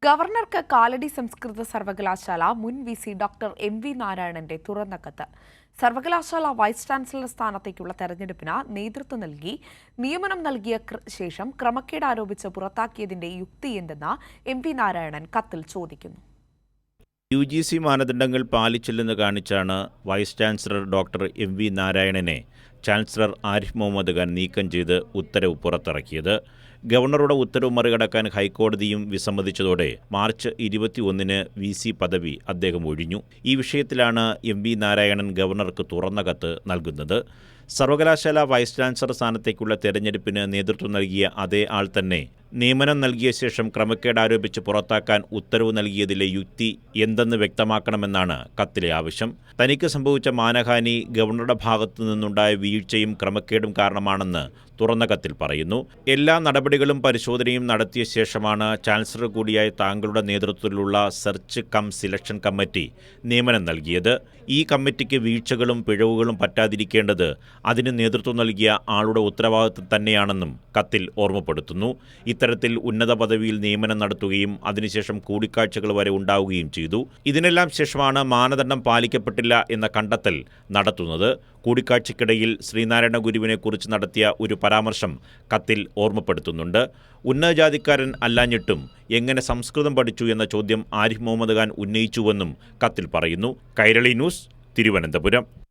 ഗവർണർക്ക് കാലടി സംസ്കൃത സർവകലാശാല മുൻ വി.സി. Doctor MV. നാരായണന്റെ തുറന്ന കത്ത്. സർവകലാശാല വൈസ് ചാൻസലർ സ്ഥാനത്തേക്കുള്ള തെരഞ്ഞെടുപ്പിന് നേതൃത്വം നൽകി നിയമനം നൽകിയ ശേഷം ക്രമക്കേട് ആരോപിച്ച് പുറത്താക്കിയതിന്റെ യുക്തിയെന്തെന്ന് എം.വി. നാരായണൻ കത്തിൽ ചോദിക്കുന്നു. UGC മാനദണ്ഡങ്ങൾ പാലിച്ചില്ലെന്ന് കാണിച്ചാണ് വൈസ് ചാൻസലർ ഡോക്ടർ എം.വി. നാരായണനെ ചാൻസലർ ആരിഫ് മുഹമ്മദ് ഖാൻ നീക്കം ചെയ്ത് ഉത്തരവ് പുറത്തിറക്കിയത്. ഗവർണറുടെ ഉത്തരവ് മറികടക്കാൻ ഹൈക്കോടതിയും വിസമ്മതിച്ചതോടെ മാർച്ച് 21-ന് VC പദവി അദ്ദേഹം ഒഴിഞ്ഞു. ഈ വിഷയത്തിലാണ് എം.വി. നാരായണൻ ഗവർണർക്ക് തുറന്ന കത്ത് നൽകുന്നത്. സർവകലാശാല വൈസ് ചാൻസലർ സ്ഥാനത്തേക്കുള്ള തെരഞ്ഞെടുപ്പിന് നേതൃത്വം നൽകിയ അതേ ആൾ തന്നെ നിയമനം നൽകിയ ശേഷം ക്രമക്കേട് ആരോപിച്ച് പുറത്താക്കാൻ ഉത്തരവ് നൽകിയതിലെ യുക്തി എന്തെന്ന് വ്യക്തമാക്കണമെന്നാണ് കത്തിലെ ആവശ്യം. തനിക്ക് സംഭവിച്ച മാനഹാനി ഗവർണറുടെ ഭാഗത്തു നിന്നുണ്ടായ വീഴ്ചയും ക്രമക്കേടും കാരണമാണെന്ന് തുറന്ന കത്തിൽ പറയുന്നു. എല്ലാ നടപടികളും പരിശോധനയും നടത്തിയ ശേഷമാണ് ചാൻസലർ കൂടിയായ താങ്കളുടെ നേതൃത്വത്തിലുള്ള സെർച്ച് കം സിലക്ഷൻ കമ്മിറ്റി നിയമനം നൽകിയത്. ഈ കമ്മിറ്റിക്ക് വീഴ്ചകളും പിഴവുകളും പറ്റാതിരിക്കേണ്ടത് അതിന് നേതൃത്വം നൽകിയ ആളുടെ ഉത്തരവാദിത്വം തന്നെയാണെന്നും കത്തിൽ ഓർമ്മപ്പെടുത്തുന്നു. ഇത്തരത്തിൽ ഉന്നത പദവിയിൽ നിയമനം നടത്തുകയും അതിനുശേഷം കൂടിക്കാഴ്ചകൾ വരെ ഉണ്ടാവുകയും ചെയ്തു. ഇതിനെല്ലാം ശേഷമാണ് മാനദണ്ഡം പാലിക്കപ്പെട്ടില്ല എന്ന കണ്ടെത്തൽ നടത്തുന്നത്. കൂടിക്കാഴ്ചയ്ക്കിടയിൽ ശ്രീനാരായണ ഗുരുവിനെക്കുറിച്ച് നടത്തിയ ഒരു പരാമർശം കത്തിൽ ഓർമ്മപ്പെടുത്തുന്നുണ്ട്. ഉന്നതജാതിക്കാരൻ അല്ലാഞ്ഞിട്ടും എങ്ങനെ സംസ്കൃതം പഠിച്ചു എന്ന ചോദ്യം ആരിഫ് മുഹമ്മദ് ഖാൻ ഉന്നയിച്ചുവെന്നും കത്തിൽ പറയുന്നു. കൈരളി ന്യൂസ്, തിരുവനന്തപുരം.